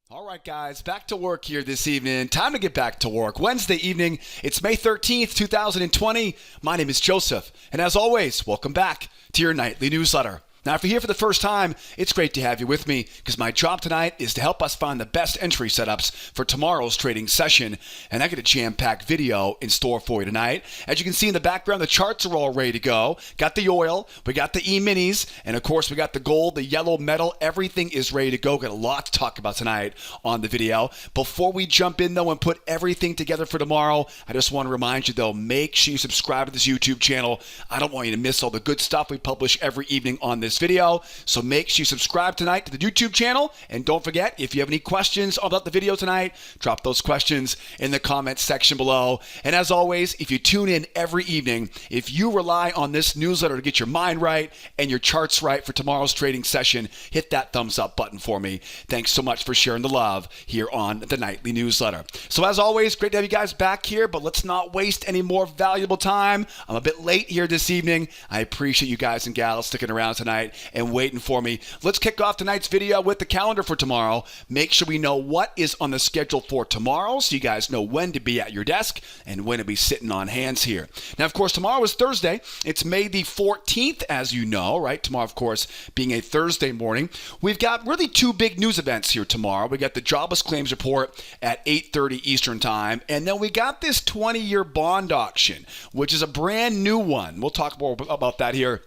All right, guys, back to work here this evening. Time to get back to work. Wednesday evening, it's May 13th, 2020. My name is Joseph, and as always, welcome back to your nightly newsletter. Now, if you're here for the first time, it's great to have you with me because my job tonight is to help us find the best entry setups for tomorrow's trading session. And I got a jam-packed video in store for you tonight. As you can see in the background, the charts are all ready to go. Got the oil, we got the Eminis, and of course, we got the gold, the yellow metal. Everything is ready to go. Got a lot to talk about tonight on the video. Before we jump in, though, and put everything together for tomorrow, I just want to remind you, though, make sure you subscribe to this YouTube channel. I don't want you to miss all the good stuff we publish every evening on this video. So make sure you subscribe tonight to the YouTube channel. And don't forget, if you have any questions about the video tonight, drop those questions in the comments section below. And as always, if you tune in every evening, if you rely on this newsletter to get your mind right and your charts right for tomorrow's trading session, hit that thumbs up button for me. Thanks so much for sharing the love here on the nightly newsletter. So as always, great to have you guys back here, but let's not waste any more valuable time. I'm a bit late here this evening. I appreciate you guys and gals sticking around tonight and waiting for me. Let's kick off tonight's video with the calendar for tomorrow. Make sure we know what is on the schedule for tomorrow so you guys know when to be at your desk and when to be sitting on hands here. Now, of course, tomorrow is Thursday. It's May the 14th, as you know, right? Tomorrow, of course, being a Thursday morning. We've got really two big news events here tomorrow. We got the jobless claims report at 8:30 Eastern time, and then we got this 20-year bond auction, which is a brand new one. We'll talk more about that here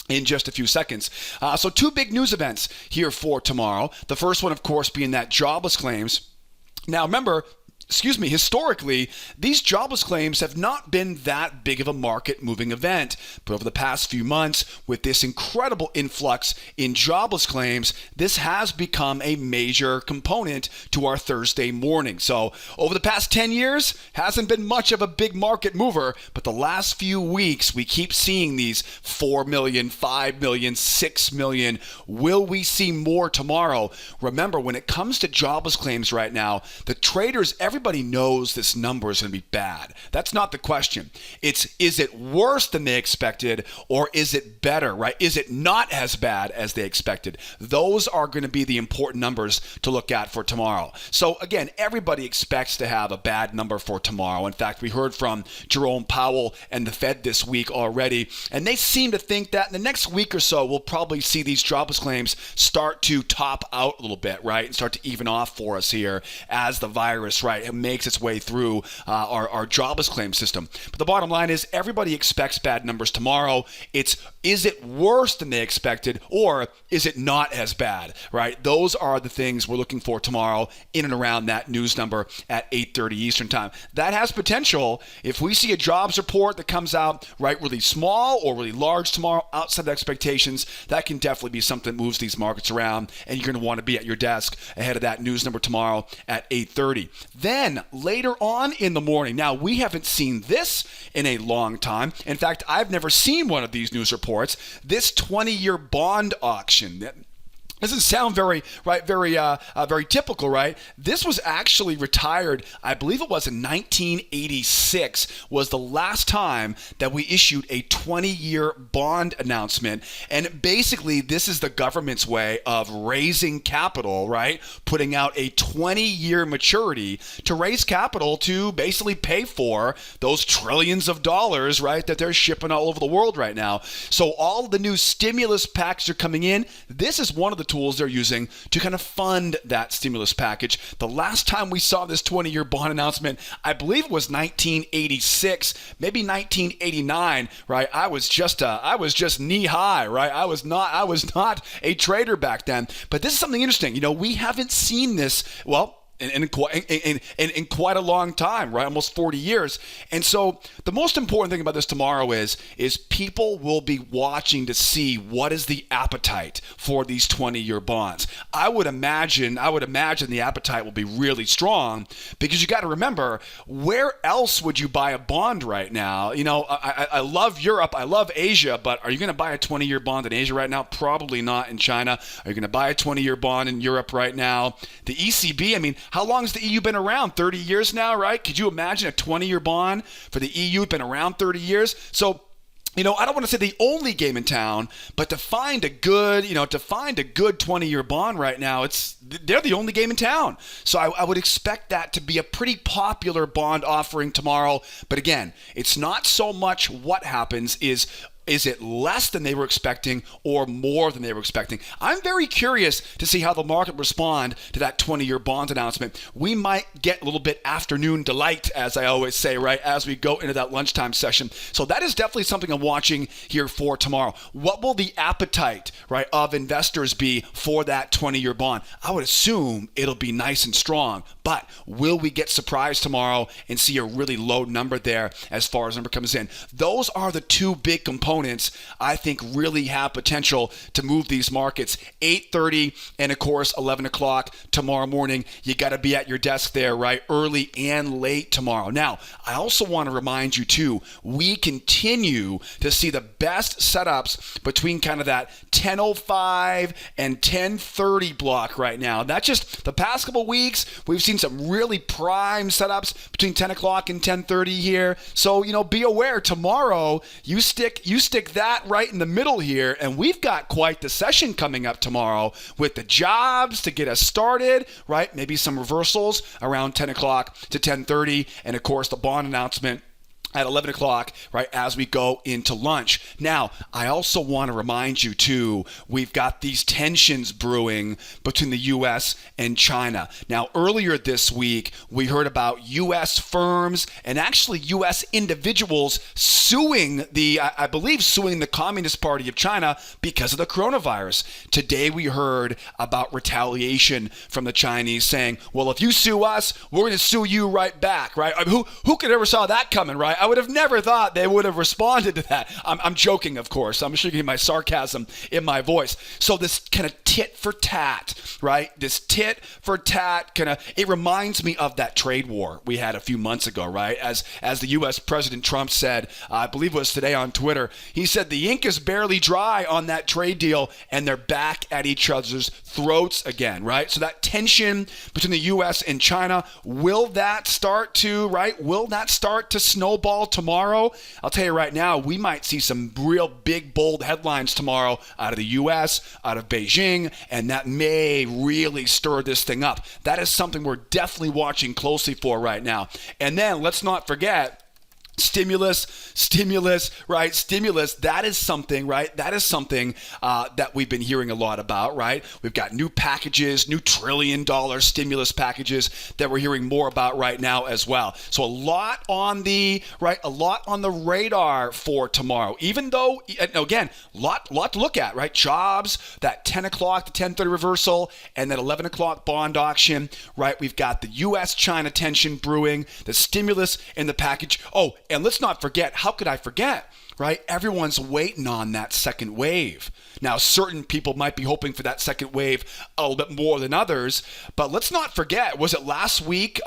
in just a few seconds. So two big news events here for tomorrow. The first one, of course, being that jobless claims. Now, remember, historically, these jobless claims have not been that big of a market-moving event. But over the past few months, with this incredible influx in jobless claims, this has become a major component to our Thursday morning. So over the past 10 years, hasn't been much of a big market mover, but the last few weeks, we keep seeing these 4 million, 5 million, 6 million. Will we see more tomorrow? Remember, when it comes to jobless claims right now, the traders, everybody knows this number is going to be bad. That's not the question. It's, is it worse than they expected or is it better, right? Is it not as bad as they expected? Those are going to be the important numbers to look at for tomorrow. So again, everybody expects to have a bad number for tomorrow. In fact, we heard from Jerome Powell and the Fed this week already, and they seem to think that in the next week or so, we'll probably see these jobless claims start to top out a little bit, right? And start to even off for us here as the virus, right, it makes its way through our jobless claim system. But the bottom line is everybody expects bad numbers tomorrow. Is it worse than they expected or is it not as bad, right? Those are the things we're looking for tomorrow in and around that news number at 8:30 Eastern time. That has potential. If we see a jobs report that comes out, right, really small or really large tomorrow outside of expectations, that can definitely be something that moves these markets around, and you're going to want to be at your desk ahead of that news number tomorrow at 8:30. Then later on in the morning, now we haven't seen this in a long time. In fact, I've never seen one of these news reports. This 20-year bond auction. Doesn't sound very typical, right? This was actually retired, I believe it was in 1986, was the last time that we issued a 20-year bond announcement. And basically, this is the government's way of raising capital, right? Putting out a 20-year maturity to raise capital to basically pay for those trillions of dollars, right, that they're shipping all over the world right now. So all of the new stimulus packs are coming in. This is one of the tools they're using to kind of fund that stimulus package. The last time we saw this 20-year bond announcement, I believe it was 1986, maybe 1989, right? I was just knee high, right? I was not a trader back then. But this is something interesting. You know, we haven't seen this, well, in quite a long time, right? Almost 40 years. And so the most important thing about this tomorrow is people will be watching to see what is the appetite for these 20-year bonds. I would imagine the appetite will be really strong because you got to remember, where else would you buy a bond right now? You know, I love Europe, I love Asia, but are you going to buy a 20-year bond in Asia right now? Probably not in China. Are you going to buy a 20-year bond in Europe right now? The ECB, I mean, how long has the EU been around? 30 years now, right? Could you imagine a 20-year bond for the EU? Been around 30 years. So I don't want to say the only game in town, but to find a good 20-year bond right now, they're the only game in town. So I would expect that to be a pretty popular bond offering tomorrow. But again, it's not so much what happens is it less than they were expecting or more than they were expecting? I'm very curious to see how the market respond to that 20-year bond announcement. We might get a little bit afternoon delight, as I always say, right, as we go into that lunchtime session. So that is definitely something I'm watching here for tomorrow. What will the appetite, right, of investors be for that 20-year bond? I would assume it'll be nice and strong, but will we get surprised tomorrow and see a really low number there as far as number comes in? Those are the two big components I think really have potential to move these markets. 8:30 and of course 11 o'clock tomorrow morning. You got to be at your desk there, right? Early and late tomorrow. Now, I also want to remind you too, we continue to see the best setups between kind of that 10:05 and 10:30 block right now. That's just the past couple weeks. We've seen some really prime setups between 10 o'clock and 10:30 here. So, be aware tomorrow you stick that right in the middle here, and we've got quite the session coming up tomorrow with the jobs to get us started, right? Maybe some reversals around 10 o'clock to 10:30, and of course the bond announcement at 11 o'clock, right, as we go into lunch. Now, I also want to remind you, too, we've got these tensions brewing between the U.S. and China. Now, earlier this week, we heard about U.S. firms and actually U.S. individuals suing the Communist Party of China because of the coronavirus. Today, we heard about retaliation from the Chinese saying, well, if you sue us, we're going to sue you right back, right? I mean, who could ever saw that coming, right? I would have never thought they would have responded to that. I'm joking, of course. I'm sure you can hear my sarcasm in my voice. So this kind of tit for tat, right? This tit for tat kind of, it reminds me of that trade war we had a few months ago, right? As the U.S. President Trump said, I believe it was today on Twitter, he said the ink is barely dry on that trade deal and they're back at each other's throats again, right? So that tension between the U.S. and China, will that start to snowball tomorrow? I'll tell you right now, we might see some real big, bold headlines tomorrow out of the U.S., out of Beijing, and that may really stir this thing up. That is something we're definitely watching closely for right now. And then let's not forget, stimulus, right? Stimulus, that is something, right? That is something that we've been hearing a lot about, right? We've got new packages, new $1 trillion stimulus packages that we're hearing more about right now as well. So a lot on the radar for tomorrow, even though, again, lot to look at, right? Jobs, that 10 o'clock to 10:30 reversal, and that 11 o'clock bond auction, right? We've got the U.S.-China tension brewing, the stimulus in the package. Oh, and let's not forget, how could I forget, right? Everyone's waiting on that second wave. Now, certain people might be hoping for that second wave a little bit more than others, but let's not forget, was it last week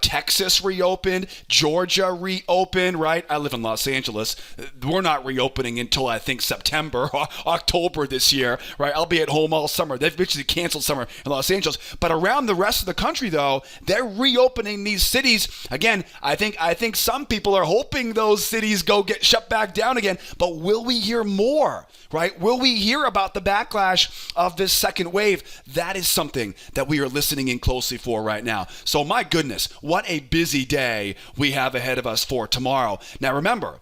Texas reopened, Georgia reopened, right? I live in Los Angeles. We're not reopening until, I think, September, October this year, right? I'll be at home all summer. They've basically canceled summer in Los Angeles. But around the rest of the country, though, they're reopening these cities. Again, I think some people are hoping those cities go get shut back down again, but will we hear more, right? Will we hear about the backlash of this second wave? That is something that we are listening in closely for right now. So my goodness, what a busy day we have ahead of us for tomorrow. Now remember,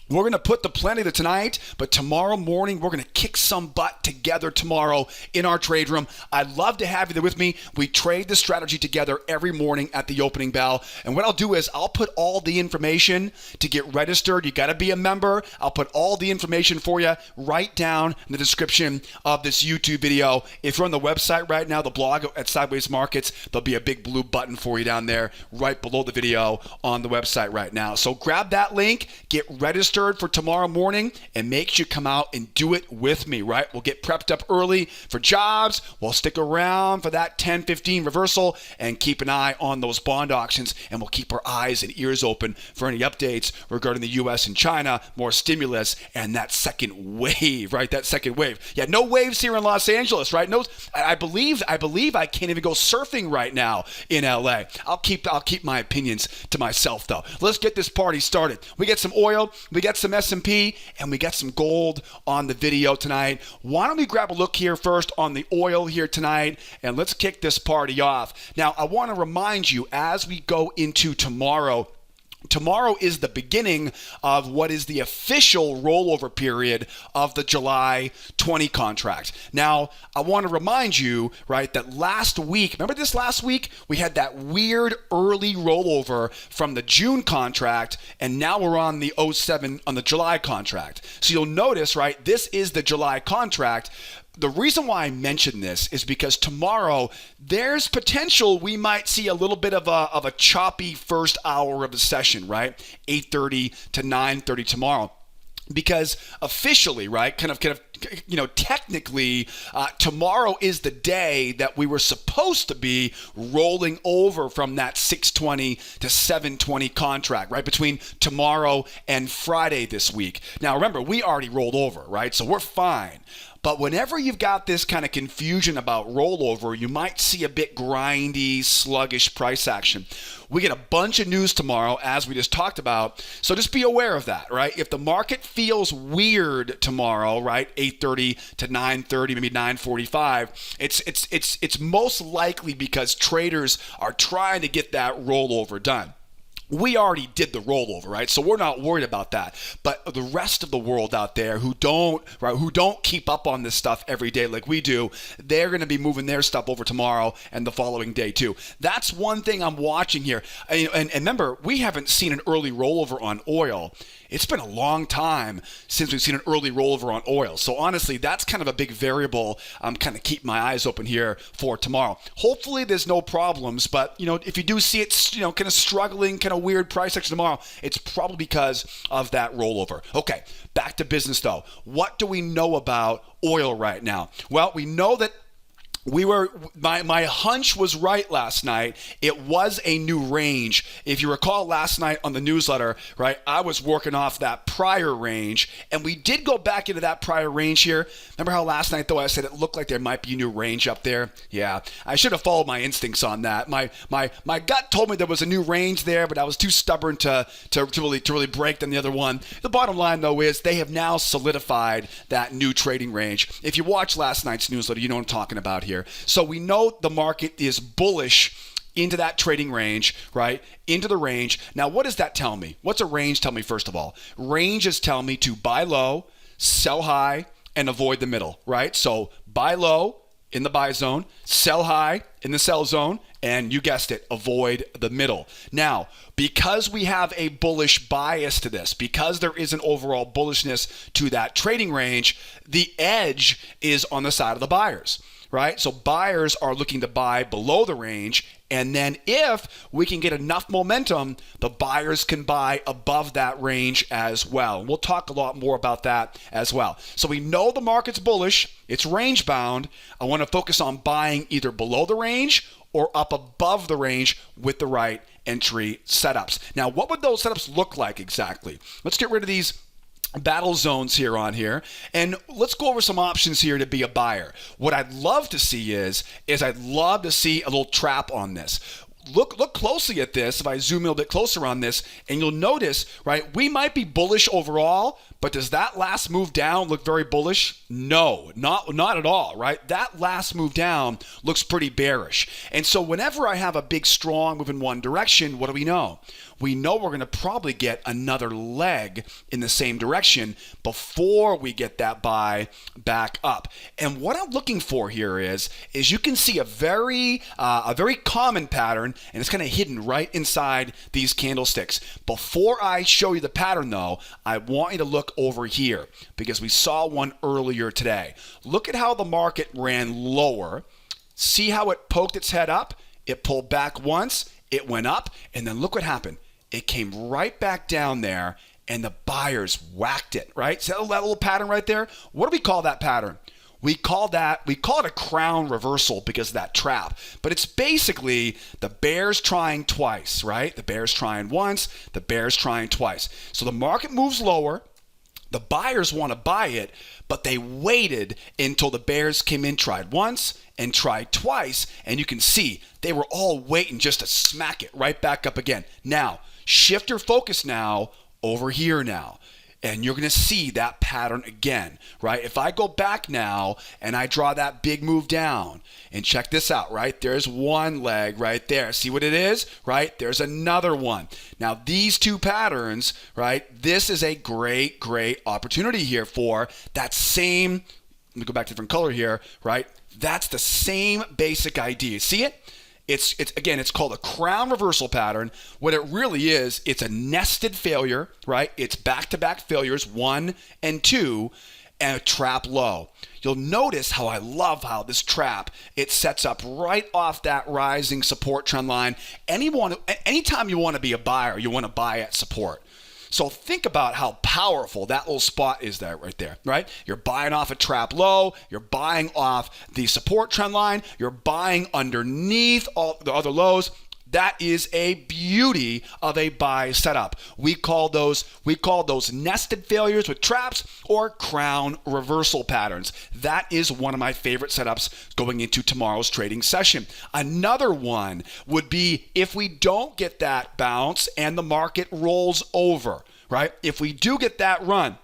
we're going to put the plenty to tonight, but tomorrow morning, we're going to kick some butt together tomorrow in our trade room. I'd love to have you there with me. We trade the strategy together every morning at the opening bell. And what I'll do is I'll put all the information to get registered. You got to be a member. I'll put all the information for you right down in the description of this YouTube video. If you're on the website right now, the blog at Sideways Markets, there'll be a big blue button for you down there right below the video on the website right now. So grab that link, get registered for tomorrow morning, and make sure you come out and do it with me, right? We'll get prepped up early for jobs. We'll stick around for that 10-15 reversal and keep an eye on those bond auctions, and we'll keep our eyes and ears open for any updates regarding the U.S. and China, more stimulus, and that second wave, right? That second wave. Yeah, no waves here in Los Angeles, right? No, I believe I can't even go surfing right now in L.A. I'll keep my opinions to myself, though. Let's get this party started. We get some oil. We got some S&P, and we got some gold on the video tonight. Why don't we grab a look here first on the oil here tonight, and let's kick this party off. Now, I want to remind you, as we go into tomorrow is the beginning of what is the official rollover period of the July 20 contract. Now, I want to remind you, right, that last week, remember this last week? We had that weird early rollover from the June contract, and now we're on the July contract. So you'll notice, right, this is the July contract. The reason why I mention this is because tomorrow there's potential we might see a little bit of a choppy first hour of the session, right? 8:30 to 9:30 tomorrow. Because officially, right, technically, tomorrow is the day that we were supposed to be rolling over from that 620 to 720 contract, right, between tomorrow and Friday this week. Now, remember, we already rolled over, right, so we're fine. But whenever you've got this kind of confusion about rollover, you might see a bit grindy, sluggish price action. We get a bunch of news tomorrow, as we just talked about. So just be aware of that, right? If the market feels weird tomorrow, right, 8:30 to 9:30, maybe 9:45, it's most likely because traders are trying to get that rollover done. We already did the rollover, right? So we're not worried about that. But the rest of the world out there who don't keep up on this stuff every day like we do, they're going to be moving their stuff over tomorrow and the following day too. That's one thing I'm watching here. And remember, we haven't seen an early rollover on oil. It's been a long time since we've seen an early rollover on oil. So honestly, that's kind of a big variable I'm kind of keeping my eyes open here for tomorrow. Hopefully there's no problems, but if you do see it, kind of struggling, kind of weird price action tomorrow, it's probably because of that rollover. Okay, back to business though. What do we know about oil right now? Well, we know that my hunch was right last night. It was a new range. If you recall last night on the newsletter, right, I was working off that prior range, and we did go back into that prior range here. Remember how last night, though, I said it looked like there might be a new range up there? Yeah, I should have followed my instincts on that. My gut told me there was a new range there, but I was too stubborn to really break than the other one. The bottom line, though, is they have now solidified that new trading range. If you watched last night's newsletter, you know what I'm talking about here. So we know the market is bullish into that trading range, right? Into the range. Now, what does that tell me? What's a range tell me, first of all? Ranges tell me to buy low, sell high, and avoid the middle, right? So buy low in the buy zone, sell high in the sell zone, and you guessed it, avoid the middle. Now, because we have a bullish bias to this, because there is an overall bullishness to that trading range, the edge is on the side of the buyers, right? So buyers are looking to buy below the range, and then if we can get enough momentum, the buyers can buy above that range as well. We'll talk a lot more about that as well. So we know the market's bullish, it's range bound. I want to focus on buying either below the range or up above the range with the right entry setups. Now, what would those setups look like exactly? Let's get rid of these battle zones here on here, and let's go over some options here to be a buyer. What I'd love to see is I'd love to see a little trap on this. Look closely at this. If I zoom in a little bit closer on this, and you'll notice, right, we might be bullish overall, but does that last move down look very bullish? No, not at all, right? That last move down looks pretty bearish. And so whenever I have a big, strong move in one direction, what do we know? We know we're going to probably get another leg in the same direction before we get that buy back up. And what I'm looking for here is you can see a very common pattern, and it's kind of hidden right inside these candlesticks. Before I show you the pattern, though, I want you to look over here because we saw one earlier today. Look at how the market ran lower. See how it poked its head up? It pulled back once, it went up, and then look what happened. It came right back down there, and the buyers whacked it, right? See that little pattern right there? What do we call that pattern? We call it a crown reversal because of that trap. But it's basically the bears trying twice, right? The bears trying once, the bears trying twice. So the market moves lower. The buyers want to buy it, but they waited until the bears came in, tried once and tried twice, and you can see they were all waiting just to smack it right back up again. Now, shift your focus now over here now. And you're going to see that pattern again, right? If I go back now and I draw that big move down, and check this out, right? There's one leg right there. See what it is, right? There's another one. Now, these two patterns, right? This is a great, great opportunity here for that same, let me go back to a different color here, right? That's the same basic idea. See it? It's again, it's called a crown reversal pattern. What it really is, it's a nested failure, right? It's back-to-back failures, 1 and 2, and a trap low. You'll notice how I love how this trap, it sets up right off that rising support trend line. Anytime you want to be a buyer, you want to buy at support. So think about how powerful that little spot is there, right there, right? You're buying off a trap low. You're buying off the support trend line. You're buying underneath all the other lows. That is a beauty of a buy setup. We call those nested failures with traps or crown reversal patterns. That is one of my favorite setups going into tomorrow's trading session. Another one would be if we don't get that bounce and the market rolls over, right? If we do get that run,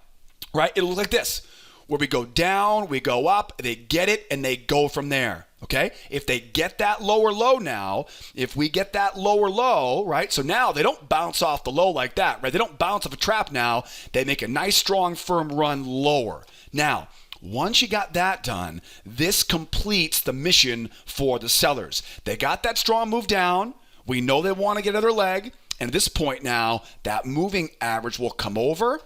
right, it'll look like this, where we go down, we go up, they get it, and they go from there. Okay, if they get that lower low now, if we get that lower low, right? So now they don't bounce off the low like that, right? They don't bounce off a trap now. They make a nice, strong, firm run lower. Now, once you got that done, this completes the mission for the sellers. They got that strong move down. We know they want to get another leg. And at this point now, that moving average will come over.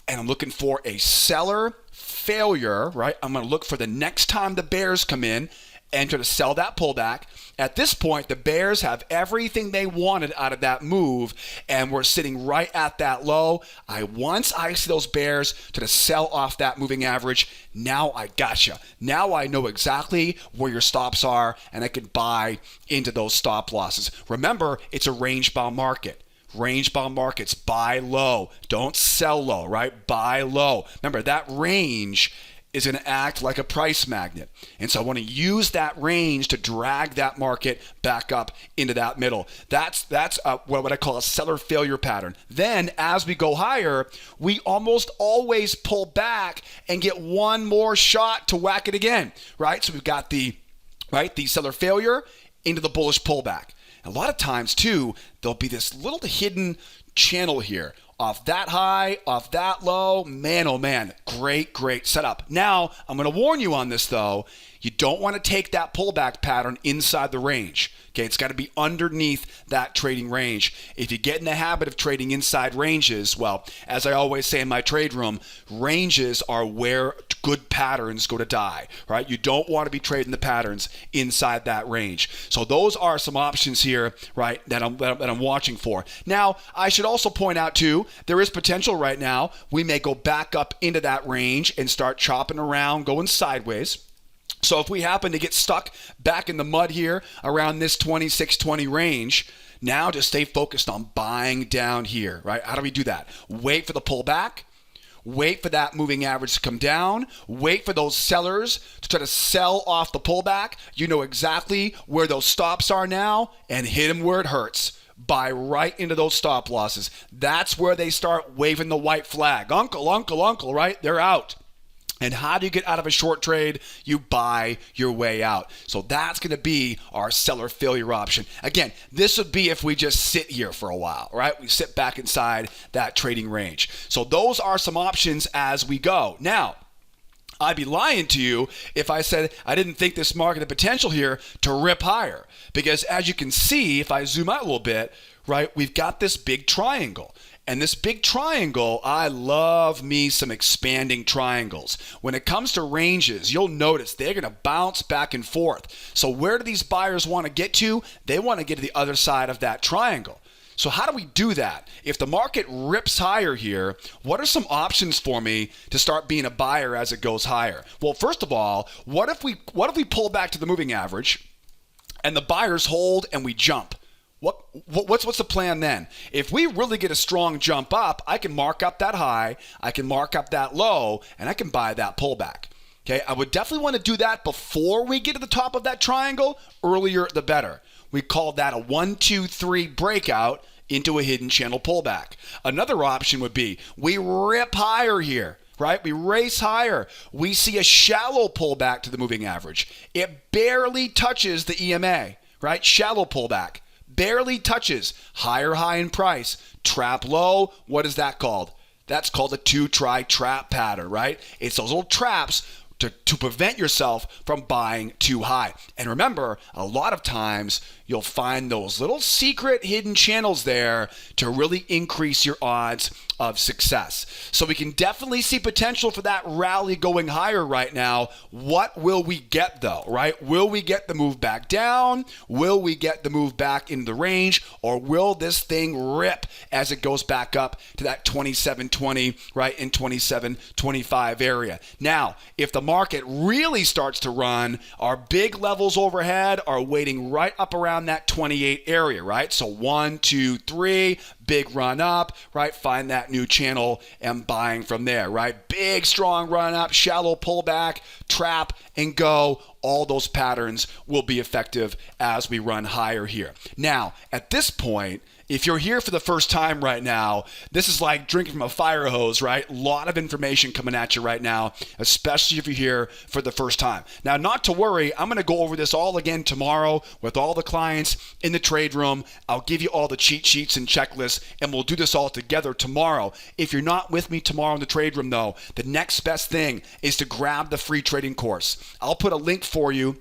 And I'm looking for a seller failure, right? I'm going to look for the next time the bears come in and try to sell that pullback. At this point, the bears have everything they wanted out of that move, and we're sitting right at that low. Once I see those bears to sell off that moving average, now I gotcha. Now I know exactly where your stops are, and I can buy into those stop losses. Remember, it's a range-bound market. Range-bound markets, buy low. Don't sell low, right? Buy low. Remember, that range is going to act like a price magnet. And so I want to use that range to drag that market back up into that middle. That's what I call a seller failure pattern. Then as we go higher, we almost always pull back and get one more shot to whack it again, right? So we've got the seller failure into the bullish pullback. A lot of times too, there'll be this little hidden channel here. Off that high, off that low, man, oh man, great, great setup. Now, I'm going to warn you on this though. You don't want to take that pullback pattern inside the range. Okay, it's got to be underneath that trading range. If you get in the habit of trading inside ranges, well, as I always say in my trade room, ranges are where good patterns go to die, right? You don't want to be trading the patterns inside that range. So those are some options here, right, that I'm watching for. Now, I should also point out too, there is potential right now. We may go back up into that range and start chopping around, going sideways. So if we happen to get stuck back in the mud here around this 2620 range, now just stay focused on buying down here, right? How do we do that? Wait for the pullback. Wait for that moving average to come down. Wait for those sellers to try to sell off the pullback. You know exactly where those stops are now, and hit them where it hurts. Buy right into those stop losses. That's where they start waving the white flag. Uncle, uncle, uncle, right? They're out. And how do you get out of a short trade? You buy your way out. So that's going to be our seller failure option. Again, this would be if we just sit here for a while, right? We sit back inside that trading range. So those are some options as we go. Now, I'd be lying to you if I said I didn't think this market had potential here to rip higher. Because as you can see, if I zoom out a little bit, right, we've got this big triangle. And this big triangle, I love me some expanding triangles. When it comes to ranges, you'll notice they're going to bounce back and forth. So where do these buyers want to get to? They want to get to the other side of that triangle. So how do we do that? If the market rips higher here, what are some options for me to start being a buyer as it goes higher? Well, first of all, what if we pull back to the moving average and the buyers hold and we jump? What's the plan then? If we really get a strong jump up, I can mark up that high, I can mark up that low, and I can buy that pullback. Okay, I would definitely want to do that before we get to the top of that triangle. Earlier, the better. We call that a 1, 2, 3 breakout into a hidden channel pullback. Another option would be we rip higher here, right? We race higher. We see a shallow pullback to the moving average. It barely touches the EMA, right? Shallow pullback. Barely touches. Higher high in price. Trap low. What is that called? That's called a two-try trap pattern, right? It's those little traps to prevent yourself from buying too high. And remember, a lot of times you'll find those little secret hidden channels there to really increase your odds of success. So we can definitely see potential for that rally going higher right now. What will we get though, right? Will we get the move back down? Will we get the move back into the range? Or will this thing rip as it goes back up to that 2720, right, in 2725 area? Now, if the market really starts to run, our big levels overhead are waiting right up around that 28 area, right? So 1, 2, 3, big run up, right? Find that new channel and buying from there, right? Big, strong run up, shallow pullback, trap, and go. All those patterns will be effective as we run higher here. Now, at this point, if you're here for the first time right now, this is like drinking from a fire hose, right? A lot of information coming at you right now, especially if you're here for the first time. Now, not to worry, I'm going to go over this all again tomorrow with all the clients in the trade room. I'll give you all the cheat sheets and checklists, and we'll do this all together tomorrow. If you're not with me tomorrow in the trade room, though, the next best thing is to grab the free trading course. I'll put a link for you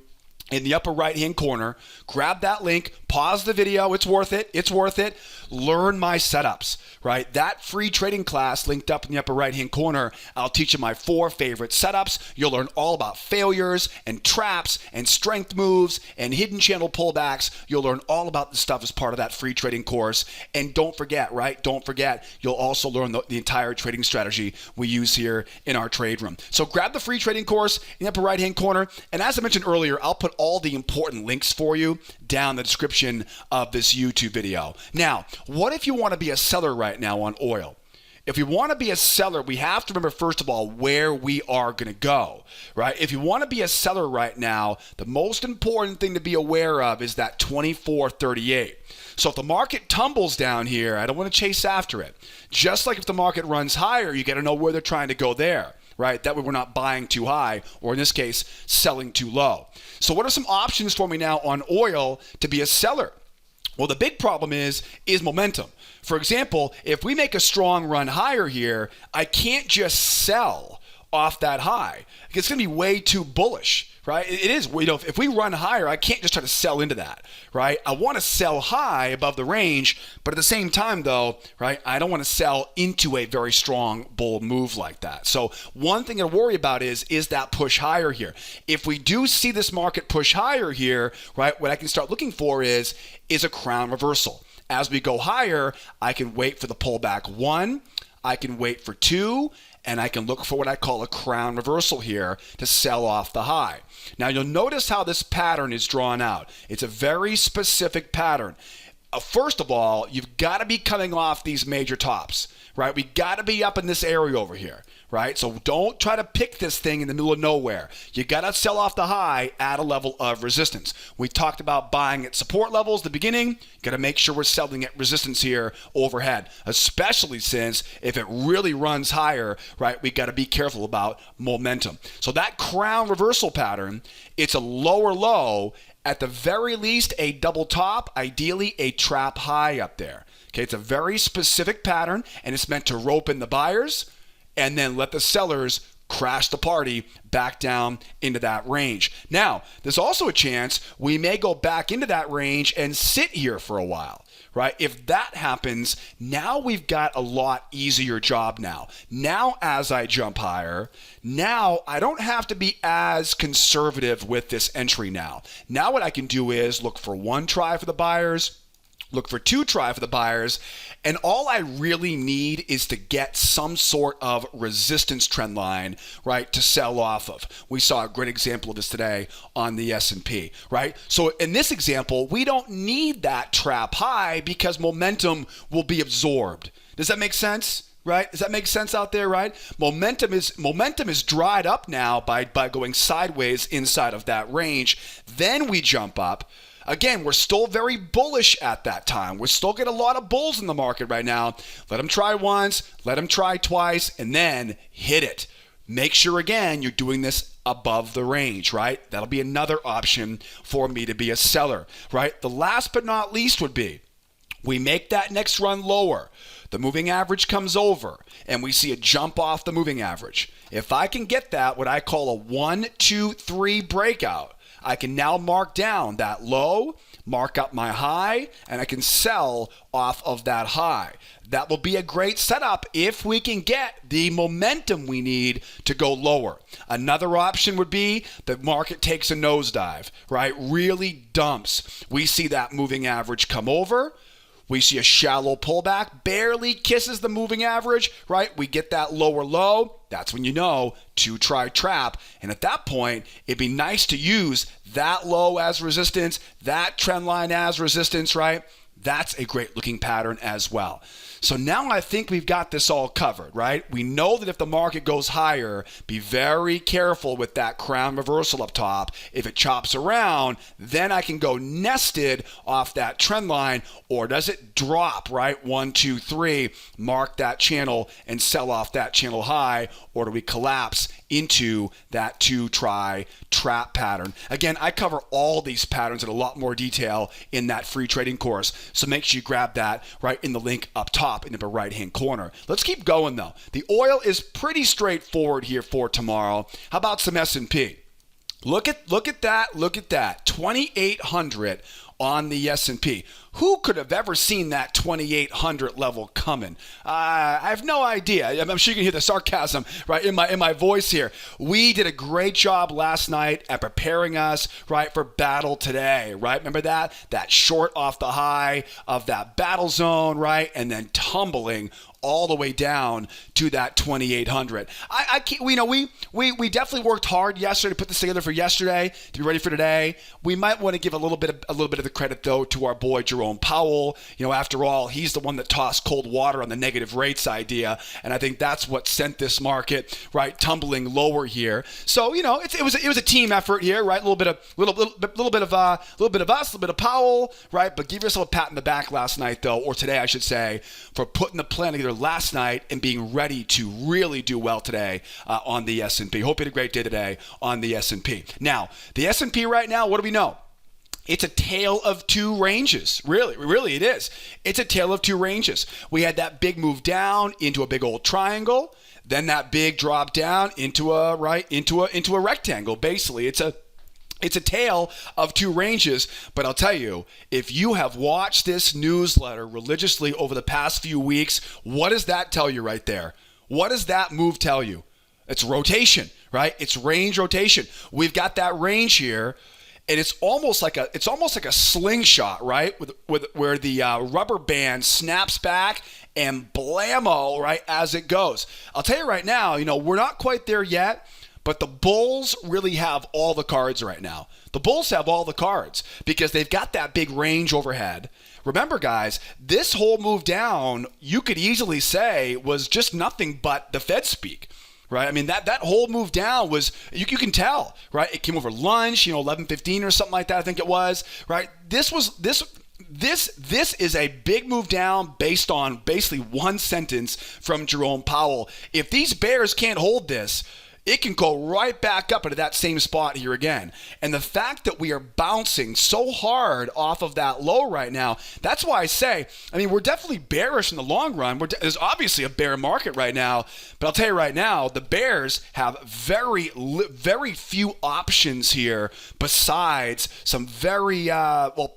in the upper right-hand corner. Grab that link, pause the video. It's worth it. It's worth it. Learn my setups, right? That free trading class linked up in the upper right-hand corner. I'll teach you my 4 favorite setups. You'll learn all about failures and traps and strength moves and hidden channel pullbacks. You'll learn all about this stuff as part of that free trading course. And don't forget, right? Don't forget, you'll also learn the entire trading strategy we use here in our trade room. So grab the free trading course in the upper right-hand corner. And as I mentioned earlier, I'll put all the important links for you down in the description of this YouTube video. Now, what if you want to be a seller right now on oil? If we want to be a seller, we have to remember, first of all, where we are going to go, right? If you want to be a seller right now, the most important thing to be aware of is that 24.38. So if the market tumbles down here, I don't want to chase after it. Just like if the market runs higher, you got to know where they're trying to go there, right? That way we're not buying too high, or in this case, selling too low. So what are some options for me now on oil to be a seller? Well, the big problem is momentum. For example, if we make a strong run higher here, I can't just sell off that high. It's going to be way too bullish, right? It is. If we run higher, I can't just try to sell into that, right? I want to sell high above the range, but at the same time, though, right, I don't want to sell into a very strong bull move like that. So one thing to worry about is that push higher here. If we do see this market push higher here, right, what I can start looking for is a crown reversal. As we go higher, I can wait for the pullback 1, I can wait for 2, and I can look for what I call a crown reversal here to sell off the high. Now you'll notice how this pattern is drawn out. It's a very specific pattern. First of all, you've got to be coming off these major tops, right? We got to be up in this area over here, right? So don't try to pick this thing in the middle of nowhere. You got to sell off the high at a level of resistance. We talked about buying at support levels at the beginning. You got to make sure we're selling at resistance here overhead, especially since if it really runs higher, right, we got to be careful about momentum. So that crown reversal pattern, it's a lower low, at the very least a double top, ideally a trap high up there. Okay, it's a very specific pattern, and it's meant to rope in the buyers and then let the sellers crash the party back down into that range. Now, there's also a chance we may go back into that range and sit here for a while, right? If that happens, now we've got a lot easier job now. Now, as I jump higher, now I don't have to be as conservative with this entry now. Now what I can do is look for 1 try for the buyers, look for 2 try for the buyers, and all I really need is to get some sort of resistance trend line, right, to sell off of. We saw a great example of this today on the S&P, right? So in this example, we don't need that trap high because momentum will be absorbed. Does that make sense? Right? Does that make sense out there, right? Momentum is dried up now by going sideways inside of that range. Then we jump up. Again, we're still very bullish at that time. We're still getting a lot of bulls in the market right now. Let them try once, let them try twice, and then hit it. Make sure, again, you're doing this above the range, right? That'll be another option for me to be a seller, right? The last but not least would be we make that next run lower. The moving average comes over, and we see a jump off the moving average. If I can get that, what I call a 1, 2, 3 breakout, I can now mark down that low, mark up my high, and I can sell off of that high. That will be a great setup if we can get the momentum we need to go lower. Another option would be the market takes a nosedive, right? Really dumps. We see that moving average come over. We see a shallow pullback, barely kisses the moving average, right? We get that lower low. That's when you know to try trap. And at that point, it'd be nice to use that low as resistance, that trend line as resistance, right? That's a great looking pattern as well. So now I think we've got this all covered, right? We know that if the market goes higher, be very careful with that crown reversal up top. If it chops around, then I can go nested off that trend line, or does it drop, right? 1, 2, 3, mark that channel and sell off that channel high, or do we collapse into that 2-try trap pattern? Again, I cover all these patterns in a lot more detail in that free trading course, so make sure you grab that right in the link up top in the right hand corner. Let's keep going though. The oil is pretty straightforward here for tomorrow. How about some S&P? Look at that 2,800 on the S&P. Who could have ever seen that 2,800 level coming? I have no idea. I'm sure you can hear the sarcasm right in my voice here. We did a great job last night at preparing us right for battle today, right? Remember that short off the high of that battle zone, right? And then tumbling all the way down to that 2,800. We definitely worked hard yesterday to put this together for yesterday to be ready for today. We might want to give a little bit of the credit though to our boy Jerome Powell. After all, he's the one that tossed cold water on the negative rates idea, and I think that's what sent this market right tumbling lower here. So it was a team effort here, right? A little bit of us, a little bit of Powell, right? But give yourself a pat in the back last night though, or today I should say, for putting the plan together last night and being ready to really do well today on the S&P. Hope you had a great day today on the S&P. Now, the S&P right now, what do we know? It's a tale of two ranges. Really it is. It's a tale of two ranges. We had that big move down into a big old triangle, then that big drop down into a rectangle. Basically, it's a tale of two ranges, but I'll tell you, if you have watched this newsletter religiously over the past few weeks, what does that tell you right there? What does that move tell you? It's rotation, right? It's range rotation. We've got that range here, and it's almost like a slingshot, right? Where the rubber band snaps back and blammo, right, as it goes. I'll tell you right now, we're not quite there yet. But the Bulls really have all the cards right now. The Bulls have all the cards because they've got that big range overhead. Remember, guys, this whole move down, you could easily say, was just nothing but the Fed speak, right? I mean, that whole move down was, you can tell, right? It came over lunch, 11:15 or something like that, I think it was, right? This is a big move down based on basically one sentence from Jerome Powell. If these bears can't hold this, it can go right back up into that same spot here again. And the fact that we are bouncing so hard off of that low right now, that's why I say, we're definitely bearish in the long run. There's obviously a bear market right now, but I'll tell you right now, the bears have very few options here besides some very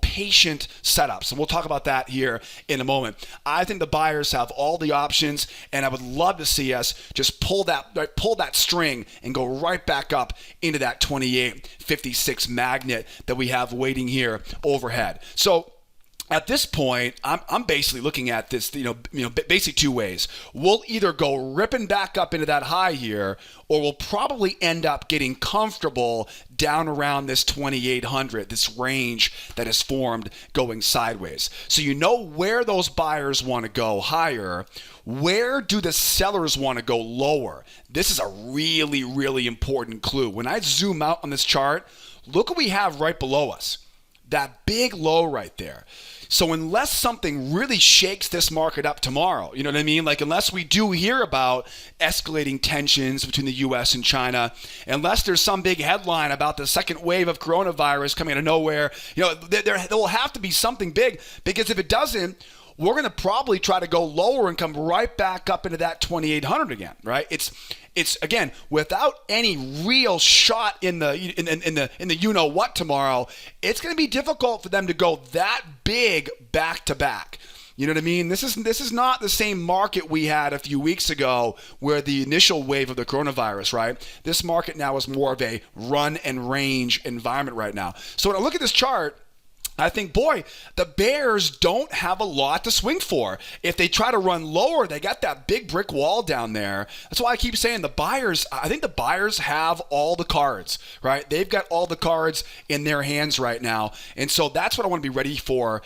patient setups. And we'll talk about that here in a moment. I think the buyers have all the options, and I would love to see us just pull that string and go right back up into that 2856 magnet that we have waiting here overhead. So at this point, I'm basically looking at this, basically two ways. We'll either go ripping back up into that high here, or we'll probably end up getting comfortable down around this 2,800, this range that is formed going sideways. So you know where those buyers want to go higher. Where do the sellers want to go lower? This is a really, really important clue. When I zoom out on this chart, look what we have right below us. that big low right there. So unless something really shakes this market up tomorrow, you know what I mean? Like unless we do hear about escalating tensions between the U.S. and China, unless there's some big headline about the second wave of coronavirus coming out of nowhere, there will have to be something big, because if it doesn't, we're going to probably try to go lower and come right back up into that 2,800 again, right? It's again, without any real shot in the you know what tomorrow, it's going to be difficult for them to go that big back to back. You know what I mean? This is not the same market we had a few weeks ago where the initial wave of the coronavirus, right? This market now is more of a run and range environment right now. So when I look at this chart, I think, boy, the bears don't have a lot to swing for. If they try to run lower, they got that big brick wall down there. That's why I keep saying I think the buyers have all the cards, right? They've got all the cards in their hands right now. And so that's what I want to be ready for,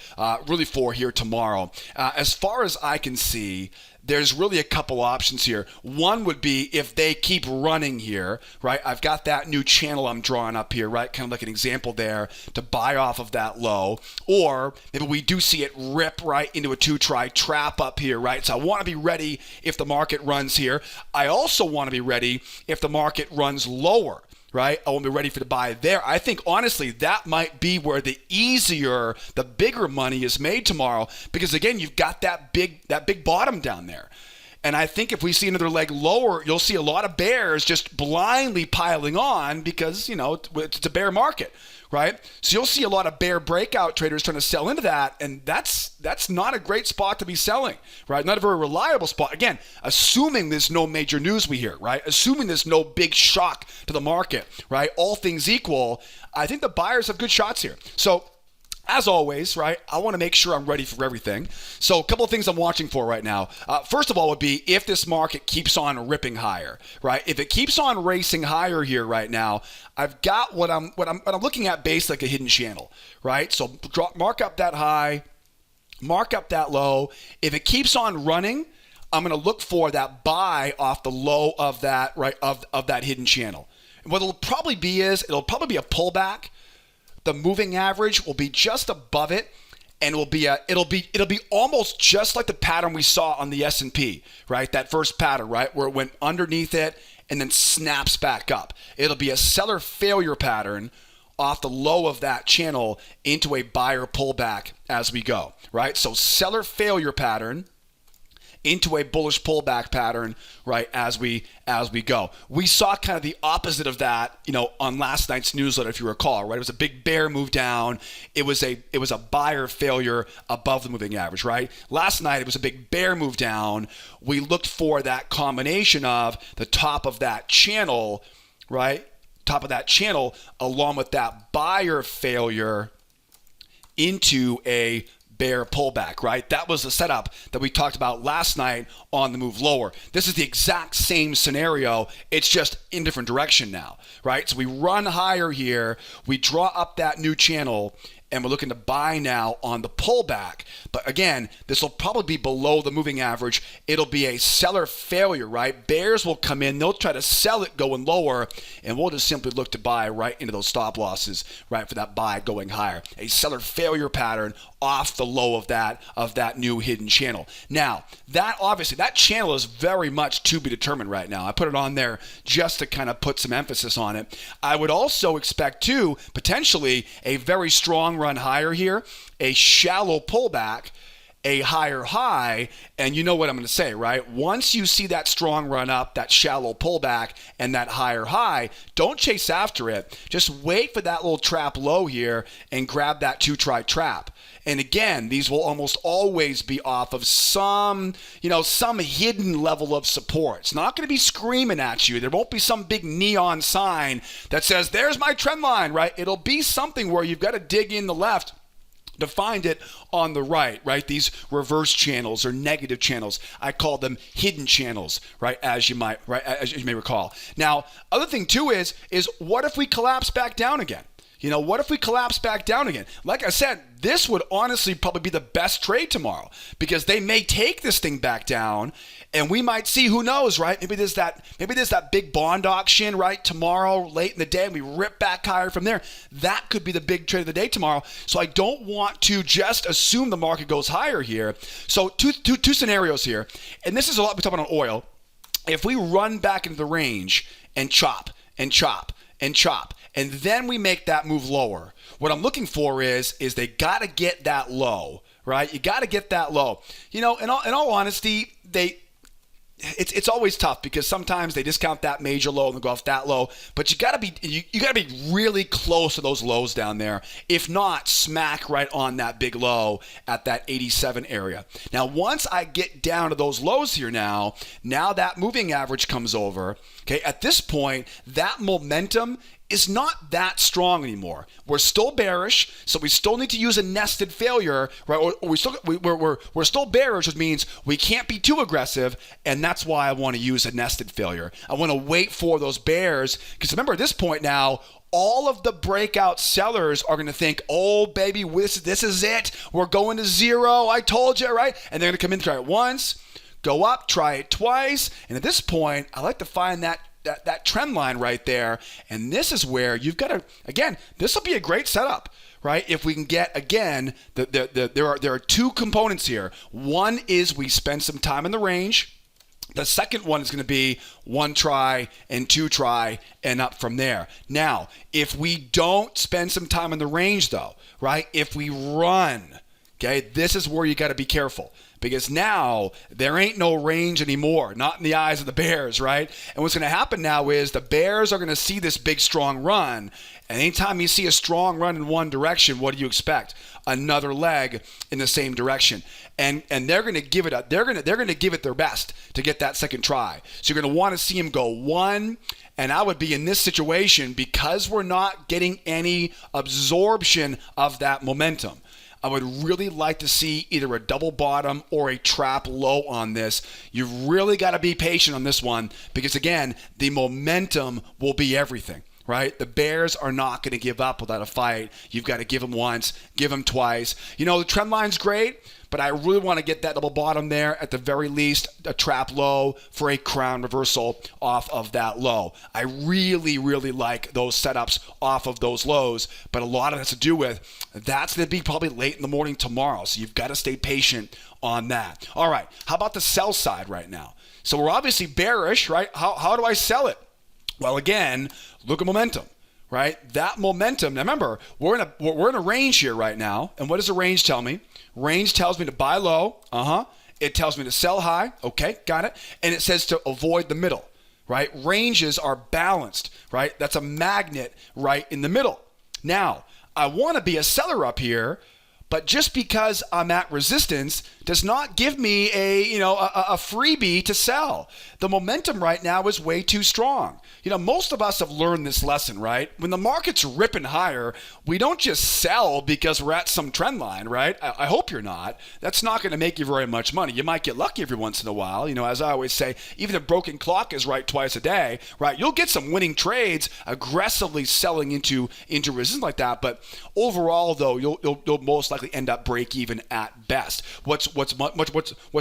really for here tomorrow. As far as I can see, there's really a couple options here. One would be if they keep running here, right? I've got that new channel I'm drawing up here, right? Kind of like an example there to buy off of that low. Or maybe we do see it rip right into a two-try trap up here, right? So I want to be ready if the market runs here. I also want to be ready if the market runs lower, right? I won't be ready for the buy there. I think, honestly, that might be where the bigger money is made tomorrow, because, again, you've got that big bottom down there. And I think if we see another leg lower, you'll see a lot of bears just blindly piling on because, it's a bear market, right? So you'll see a lot of bear breakout traders trying to sell into that, and that's not a great spot to be selling, right? Not a very reliable spot. Again, assuming there's no major news we hear, right? Assuming there's no big shock to the market, right? All things equal, I think the buyers have good shots here. So as always, right, I want to make sure I'm ready for everything. So a couple of things I'm watching for right now. First of all would be if this market keeps on ripping higher, right? If it keeps on racing higher here right now, I've got what I'm looking at based like a hidden channel, right? So mark up that high, mark up that low. If it keeps on running, I'm going to look for that buy off the low of that, right, of that hidden channel. And what it'll probably be is it'll probably be a pullback. The moving average will be just above it, and it'll be almost just like the pattern we saw on the S&P, right? That first pattern, right, where it went underneath it and then snaps back up. It'll be a seller failure pattern off the low of that channel into a buyer pullback as we go, right? So seller failure pattern into a bullish pullback pattern, right, as we go. We saw kind of the opposite of that, on last night's newsletter, if you recall, right? It was a big bear move down. It was a buyer failure above the moving average, right? Last night, it was a big bear move down. We looked for that combination of the top of that channel, right? Top of that channel, along with that buyer failure into a bear pullback, right? That was the setup that we talked about last night on the move lower. This is the exact same scenario. It's just in different direction now, right? So we run higher here. We draw up that new channel, and we're looking to buy now on the pullback. But again, this will probably be below the moving average. It'll be a seller failure, right? Bears will come in. They'll try to sell it going lower, and we'll just simply look to buy right into those stop losses, right, for that buy going higher. A seller failure pattern off the low of that new hidden channel. Now, that channel is very much to be determined right now. I put it on there just to kind of put some emphasis on it. I would also expect, too, potentially a very strong run higher here, a shallow pullback, a higher high, and you know what I'm going to say, right? Once you see that strong run up, that shallow pullback, and that higher high, don't chase after it. Just wait for that little trap low here and grab that two-try trap. And again, these will almost always be off of some hidden level of support. It's not going to be screaming at you. There won't be some big neon sign that says, there's my trend line, right? It'll be something where you've got to dig in the left to find it on the right? These reverse channels or negative channels, I call them hidden channels, right? As you may recall. Now, other thing too is what if we collapse back down again? What if we collapse back down again? Like I said, this would honestly probably be the best trade tomorrow because they may take this thing back down and we might see, who knows, right? Maybe there's that big bond auction, right, tomorrow late in the day and we rip back higher from there. That could be the big trade of the day tomorrow. So I don't want to just assume the market goes higher here. So two scenarios here. And this is a lot we're talking about on oil. If we run back into the range and chop and chop and chop, and then we make that move lower, what I'm looking for is they got to get that low, right? You got to get that low. In all honesty, it's always tough because sometimes they discount that major low and they go off that low, but you got to be really close to those lows down there. If not, smack right on that big low at that 87 area. Now, once I get down to those lows here now that moving average comes over, okay, at this point, that momentum is not that strong anymore. We're still bearish, so we still need to use a nested failure, right? Or we're still bearish, which means we can't be too aggressive, and that's why I want to use a nested failure. I want to wait for those bears, because remember at this point now, all of the breakout sellers are going to think, oh, baby, this is it. We're going to zero. I told you, right? And they're going to come in, try it once, go up, try it twice, and at this point, I like to find that trend line right there. And this is where you've got to, again, this will be a great setup, right? If we can get, again, there are two components here. One is we spend some time in the range. The second one is going to be one try and two try and up from there. Now, if we don't spend some time in the range though, right? If we run, okay, this is where you got to be careful. Because now there ain't no range anymore, not in the eyes of the bears, right? And what's going to happen now is the bears are going to see this big strong run, and anytime you see a strong run in one direction, what do you expect? Another leg in the same direction, and they're going to give it they're going to give it their best to get that second try. So you're going to want to see them go one. And I would be in this situation because we're not getting any absorption of that momentum. I would really like to see either a double bottom or a trap low on this. You've really got to be patient on this one because, again, the momentum will be everything, right? The bears are not going to give up without a fight. You've got to give them once, give them twice. The trend line's great, but I really want to get that double bottom there, at the very least, a trap low for a crown reversal off of that low. I really, really like those setups off of those lows, but a lot of it has to do with that's going to be probably late in the morning tomorrow, so you've got to stay patient on that. All right, how about the sell side right now? So we're obviously bearish, right? How do I sell it? Well, again, look at momentum. Right? That momentum. Now remember, we're in a range here right now. And what does the range tell me? Range tells me to buy low. It tells me to sell high. Okay, got it. And it says to avoid the middle. Right? Ranges are balanced. Right? That's a magnet right in the middle. Now, I want to be a seller up here, but just because I'm at resistance does not give me a freebie to sell. The momentum right now is way too strong. Most of us have learned this lesson, right? When the market's ripping higher, we don't just sell because we're at some trend line, right? I hope you're not. That's not going to make you very much money. You might get lucky every once in a while. As I always say, even if broken clock is right twice a day, right? You'll get some winning trades aggressively selling into resistance like that. But overall, though, you'll most likely end up break even at best. What's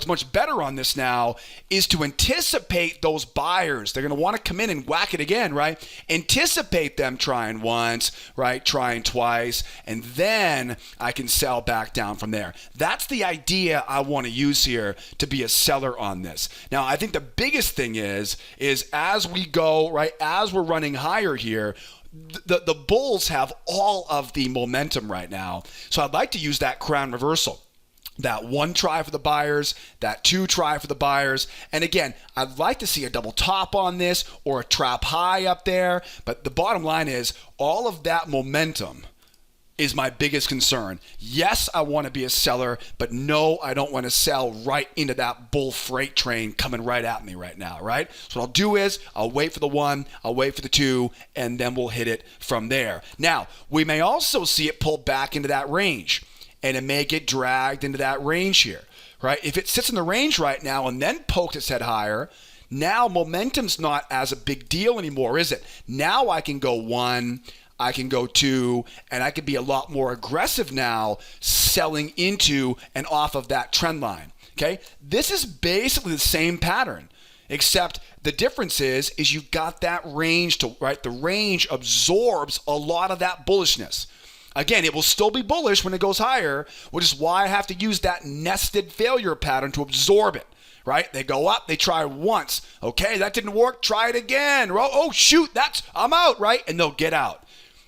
much better on this now is to anticipate those buyers. They're going to want to come in and whack it again, right? Anticipate them trying once, right? Trying twice, and then I can sell back down from there. That's the idea I want to use here to be a seller on this. Now, I think the biggest thing is as we go, right, as we're running higher here, the bulls have all of the momentum right now. So I'd like to use that crown reversal. That one try for the buyers, that two try for the buyers. And again, I'd like to see a double top on this or a trap high up there. But the bottom line is all of that momentum is my biggest concern. Yes, I want to be a seller, but no, I don't want to sell right into that bull freight train coming right at me right now, right? So what I'll do is I'll wait for the one, I'll wait for the two, and then we'll hit it from there. Now, we may also see it pull back into that range, and it may get dragged into that range here, right? If it sits in the range right now and then pokes its head higher, now momentum's not as a big deal anymore, is it? Now I can go one, I can go to, and I can be a lot more aggressive now selling into and off of that trend line. Okay, this is basically the same pattern, except the difference is you've got that range to, right? The range absorbs a lot of that bullishness. Again, it will still be bullish when it goes higher, which is why I have to use that nested failure pattern to absorb it, right? They go up, they try once. Okay, that didn't work, try it again. Oh, shoot, I'm out, right? And they'll get out.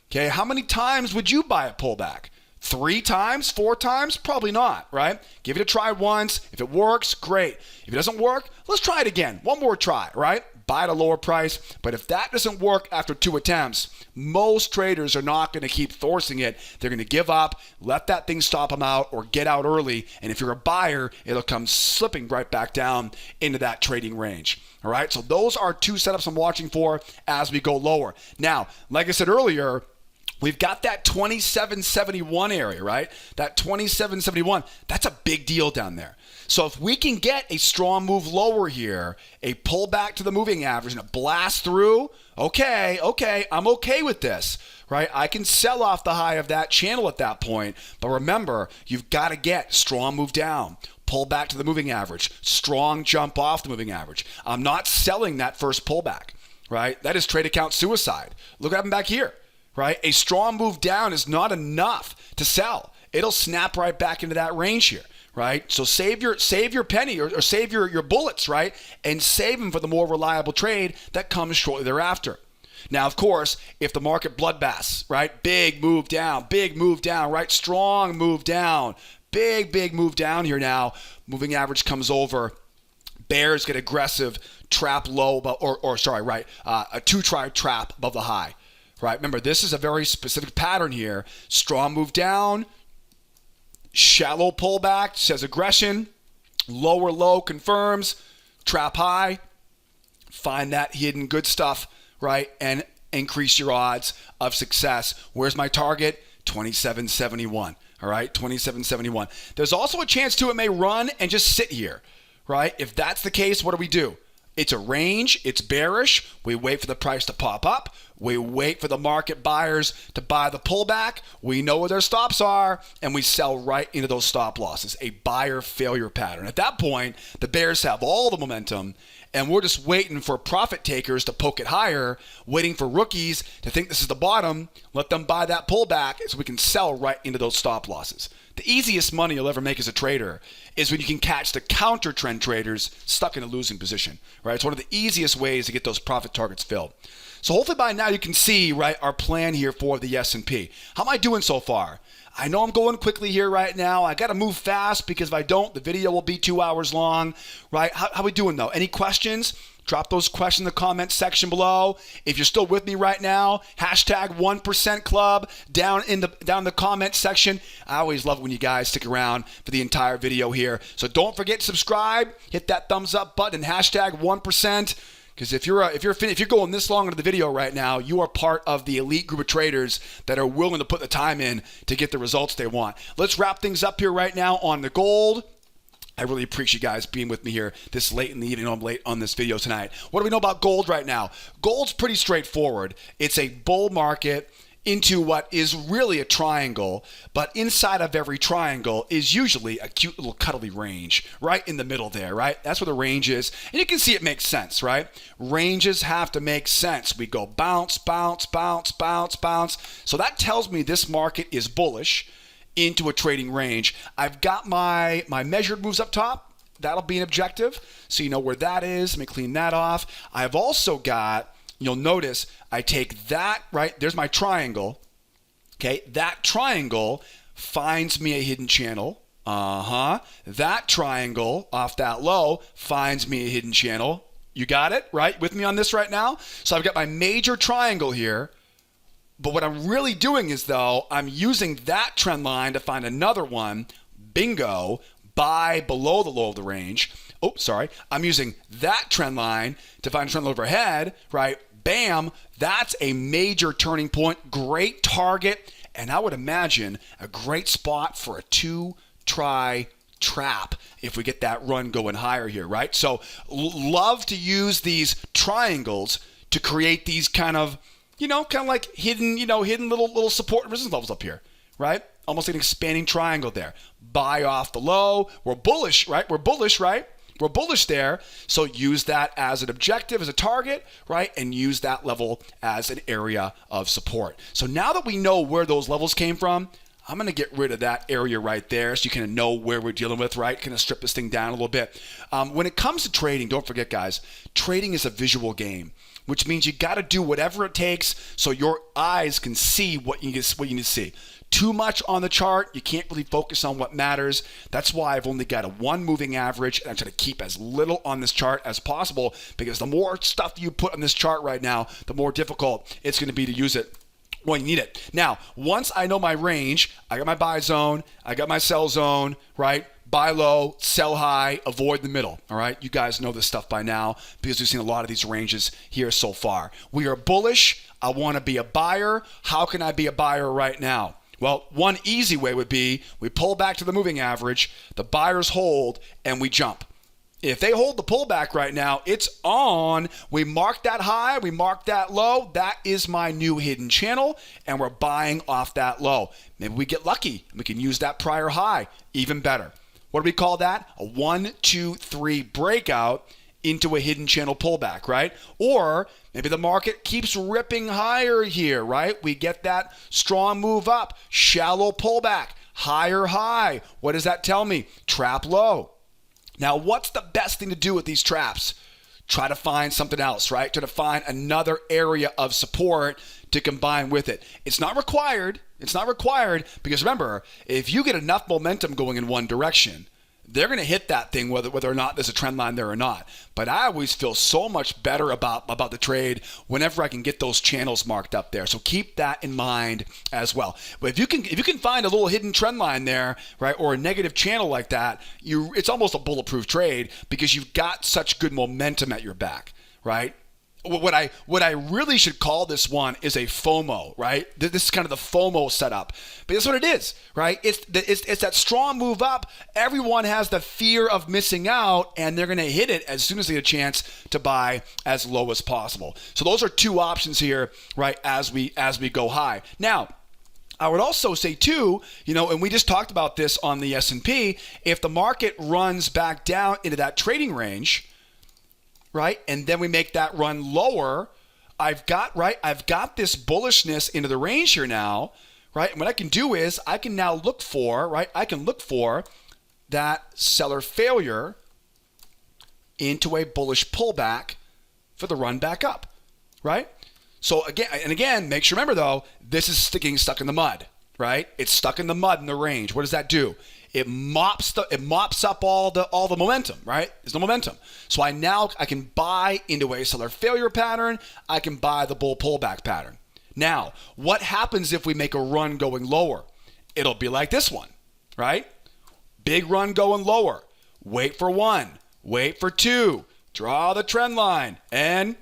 Okay, how many times would you buy a pullback? 3 times, 4 times? Probably not, right? Give it a try once. If it works, great. If it doesn't work, let's try it again. One more try, right? Buy at a lower price. But if that doesn't work after 2 attempts, most traders are not going to keep forcing it. They're going to give up, let that thing stop them out, or get out early. And if you're a buyer, it'll come slipping right back down into that trading range. All right, so those are 2 setups I'm watching for as we go lower. Now, like I said earlier, we've got that 2771 area, right? That 2771, that's a big deal down there. So if we can get a strong move lower here, a pullback to the moving average and a blast through, okay, I'm okay with this, right? I can sell off the high of that channel at that point. But remember, you've got to get strong move down, pull back to the moving average, strong jump off the moving average. I'm not selling that first pullback, right? That is trade account suicide. Look what happened back here. Right? A strong move down is not enough to sell. It'll snap right back into that range here, right? So save your penny or save your bullets, right? And save them for the more reliable trade that comes shortly thereafter. Now, of course, if the market bloodbaths, right? Big move down, right? Strong move down, big move down here now. Moving average comes over. Bears get aggressive, trap low, a 2-try trap above the high. Right, remember, this is a very specific pattern here. Strong move down, shallow pullback, says aggression, lower low confirms, trap high, find that hidden good stuff, right, and increase your odds of success. Where's my target? 2771, all right, 2771. There's also a chance, too, it may run and just sit here, right? If that's the case, what do? It's a range. It's bearish. We wait for the price to pop up. We wait for the market buyers to buy the pullback. We know where their stops are, and we sell right into those stop losses. A buyer failure pattern. At that point, the bears have all the momentum, and we're just waiting for profit takers to poke it higher, waiting for rookies to think this is the bottom, let them buy that pullback so we can sell right into those stop losses. The easiest money you'll ever make as a trader is when you can catch the counter trend traders stuck in a losing position, right? It's one of the easiest ways to get those profit targets filled. So hopefully by now you can see, right, our plan here for the S&P. How am I doing so far? I know I'm going quickly here right now. I got to move fast because if I don't, the video will be 2 hours long, right? How we doing though? Any questions? Drop those questions in the comment section below. If you're still with me right now, hashtag 1% club down in the comment section. I always love when you guys stick around for the entire video here. So don't forget to subscribe, hit that thumbs up button, hashtag 1%. Because if you're going this long into the video right now, you are part of the elite group of traders that are willing to put the time in to get the results they want. Let's wrap things up here right now on the gold. I really appreciate you guys being with me here this late in the evening. I'm late on this video tonight. What do we know about gold right now? Gold's pretty straightforward. It's a bull market into what is really a triangle, but inside of every triangle is usually a cute little cuddly range right in the middle there, right? That's where the range is. And you can see it makes sense, right? Ranges have to make sense. We go bounce, bounce, bounce, bounce, bounce. So that tells me this market is bullish into a trading range. I've got my measured moves up top. That'll be an objective. So you know where that is. Let me clean that off. I've also got, you'll notice I take that, right? There's my triangle. Okay, that triangle finds me a hidden channel. That triangle off that low finds me a hidden channel. You got it, right? With me on this right now? So I've got my major triangle here. But what I'm really doing is, though, I'm using that trend line to find another one. Bingo. Buy below the low of the range. Oh, sorry. I'm using that trend line to find a trend line overhead, right? Bam. That's a major turning point. Great target. And I would imagine a great spot for a 2-try trap if we get that run going higher here, right? So love to use these triangles to create these kind of kind of like hidden little support and resistance levels up here, right? Almost like an expanding triangle there. Buy off the low. We're bullish, right? We're bullish there. So use that as an objective, as a target, right? And use that level as an area of support. So now that we know where those levels came from, I'm going to get rid of that area right there so you kind of know where we're dealing with, right? Kind of strip this thing down a little bit. When it comes to trading, don't forget, guys, trading is a visual game, which means you got to do whatever it takes so your eyes can see what you need to see. Too much on the chart, you can't really focus on what matters. That's why I've only got a one moving average, and I'm trying to keep as little on this chart as possible, because the more stuff you put on this chart right now, the more difficult it's going to be to use it when you need it. Now, once I know my range, I got my buy zone, I got my sell zone, right? Buy low, sell high, avoid the middle, all right? You guys know this stuff by now because we've seen a lot of these ranges here so far. We are bullish. I want to be a buyer. How can I be a buyer right now? Well, one easy way would be we pull back to the moving average, the buyers hold, and we jump. If they hold the pullback right now, it's on. We mark that high, we mark that low. That is my new hidden channel, and we're buying off that low. Maybe we get lucky and we can use that prior high. Even better. What do we call that? A 1, 2, 3 breakout into a hidden channel pullback, right? Or maybe the market keeps ripping higher here, right? We get that strong move up, shallow pullback, higher high. What does that tell me? Trap low. Now, what's the best thing to do with these traps? Try to find something else, right? Try to find another area of support to combine with it. It's not required. Because remember, if you get enough momentum going in one direction, they're going to hit that thing whether or not there's a trend line there or not. But I always feel so much better about the trade whenever I can get those channels marked up there. So keep that in mind as well. But if you can find a little hidden trend line there, right, or a negative channel like that, it's almost a bulletproof trade because you've got such good momentum at your back, right? What I really should call this one is a FOMO, right? This is kind of the FOMO setup. But that's what it is, right? It's that strong move up. Everyone has the fear of missing out, and they're going to hit it as soon as they get a chance to buy as low as possible. So those are two options here, right, as we go high. Now, I would also say too, and we just talked about this on the S&P, if the market runs back down into that trading range, right? And then we make that run lower. I've got this bullishness into the range here now, right? And what I can do is I can now look for, right? I can look for that seller failure into a bullish pullback for the run back up, right? So again, make sure, remember though, this is stuck in the mud, right? It's stuck in the mud in the range. What does that do? It mops up all the momentum, right? There's no momentum. So I can buy into a seller failure pattern. I can buy the bull pullback pattern. Now, what happens if we make a run going lower? It'll be like this one, right? Big run going lower. Wait for one. Wait for two. Draw the trend line and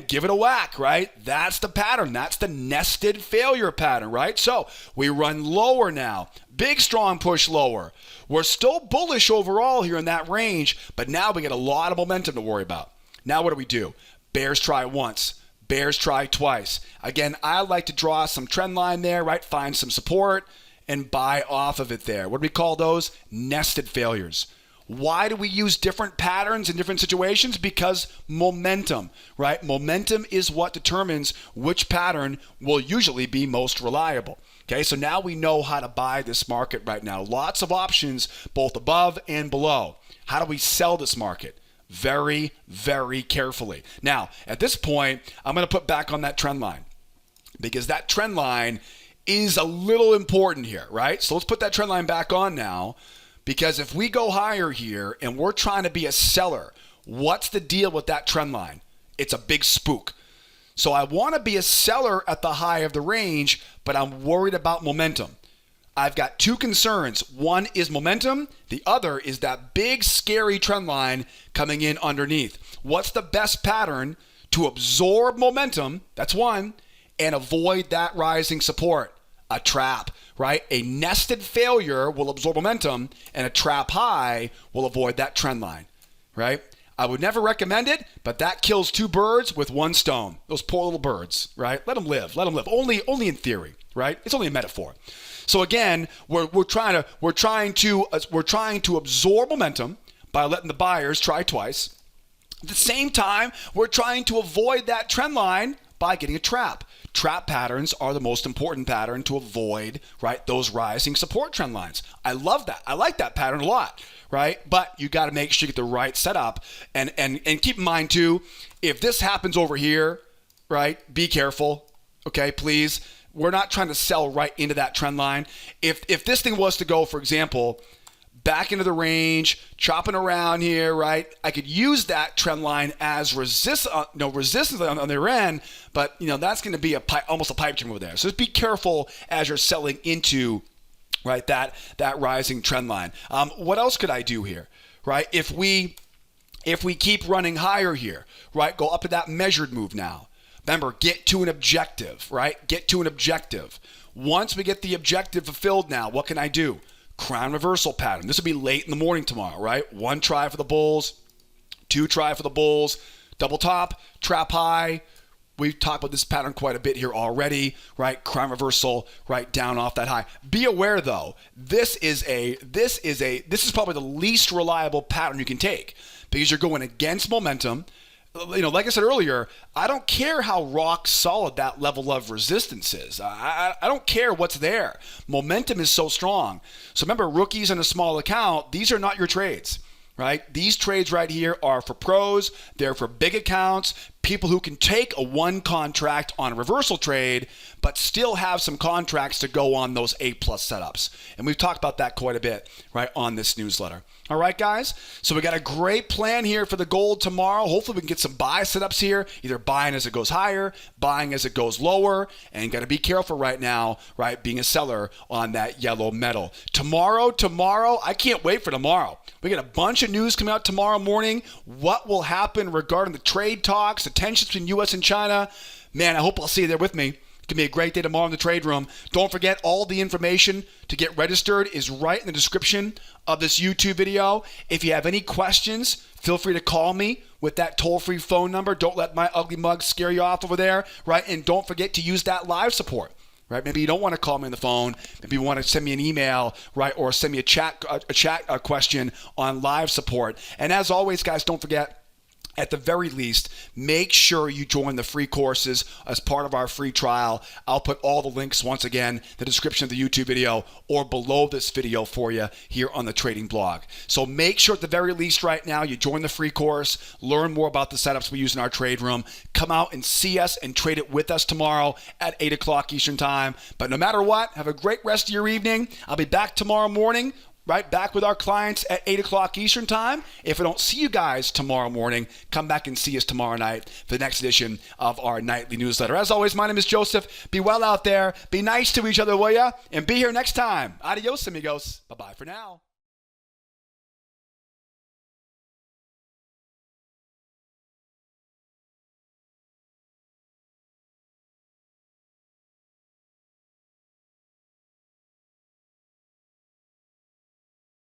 give it a whack, right? That's the pattern. That's the nested failure pattern, right? So we run lower now. Big, strong push lower. We're still bullish overall here in that range, but now we get a lot of momentum to worry about. Now what do? Bears try once. Bears try twice. Again, I like to draw some trend line there, right? Find some support and buy off of it there. What do we call those? Nested failures. Why do we use different patterns in different situations? Because momentum, right? Momentum is what determines which pattern will usually be most reliable. Okay, so now we know how to buy this market right now. Lots of options, both above and below. How do we sell this market? Very, very carefully. Now, at this point, I'm going to put back on that trend line because that trend line is a little important here, right? So let's put that trend line back on now. Because if we go higher here and we're trying to be a seller, what's the deal with that trend line? It's a big spook. So I want to be a seller at the high of the range, but I'm worried about momentum. I've got two concerns. One is momentum. The other is that big, scary trend line coming in underneath. What's the best pattern to absorb momentum? That's one. And avoid that rising support. A trap, right? A nested failure will absorb momentum, and a trap high will avoid that trend line, right? I would never recommend it, but that kills two birds with one stone. Those poor little birds, right? Let them live. Let them live. Only in theory, right? It's only a metaphor. So again, we're trying to absorb momentum by letting the buyers try twice. At the same time, we're trying to avoid that trend line by getting a trap. Trap patterns are the most important pattern to avoid, right? Those rising support trend lines. I love that. I like that pattern a lot, right? But you got to make sure you get the right setup. And keep in mind too, if this happens over here, right? Be careful, okay? Please. We're not trying to sell right into that trend line. If this thing was to go, for example, back into the range, chopping around here, right? I could use that trend line as resistance on their end, but that's going to be almost a pipe dream over there. So just be careful as you're selling into, right, that rising trend line. What else could I do here, right? If we keep running higher here, right, go up to that measured move now. Remember, get to an objective, right? Get to an objective. Once we get the objective fulfilled now, what can I do? Crown reversal pattern. This will be late in the morning tomorrow, right? 1 try for the bulls, 2 try for the bulls, double top, trap high. We've talked about this pattern quite a bit here already, right? Crown reversal, right down off that high. Be aware though, this is probably the least reliable pattern you can take because you're going against momentum. Like I said earlier, I don't care how rock solid that level of resistance is. I don't care what's there. Momentum is so strong. So remember, rookies in a small account, these are not your trades, right? These trades right here are for pros. They're for big accounts, people who can take a 1 contract on a reversal trade, but still have some contracts to go on those A+ setups. And we've talked about that quite a bit, right, on this newsletter. All right, guys? So we got a great plan here for the gold tomorrow. Hopefully we can get some buy setups here, either buying as it goes higher, buying as it goes lower, and got to be careful right now, right, being a seller on that yellow metal. Tomorrow, I can't wait for tomorrow. We got a bunch of news coming out tomorrow morning. What will happen regarding the trade talks, the tensions between U.S. and China? Man, I hope I'll see you there with me. It's going to be a great day tomorrow in the trade room. Don't forget, all the information to get registered is right in the description of this YouTube video. If you have any questions, feel free to call me with that toll-free phone number. Don't let my ugly mug scare you off over there, right? And don't forget to use that live support, right? Maybe you don't want to call me on the phone. Maybe you want to send me an email, right? Or send me a chat question on live support. And as always, guys, don't forget, at the very least, make sure you join the free courses as part of our free trial. I'll put all the links, once again, the description of the YouTube video or below this video for you here on the trading blog. So make sure at the very least right now you join the free course, learn more about the setups we use in our trade room, come out and see us and trade it with us tomorrow at 8 o'clock Eastern Time. But no matter what, have a great rest of your evening. I'll be back tomorrow morning, right back with our clients at 8 o'clock Eastern Time. If I don't see you guys tomorrow morning, come back and see us tomorrow night for the next edition of our nightly newsletter. As always, my name is Joseph. Be well out there. Be nice to each other, will ya? And be here next time. Adios, amigos. Bye-bye for now.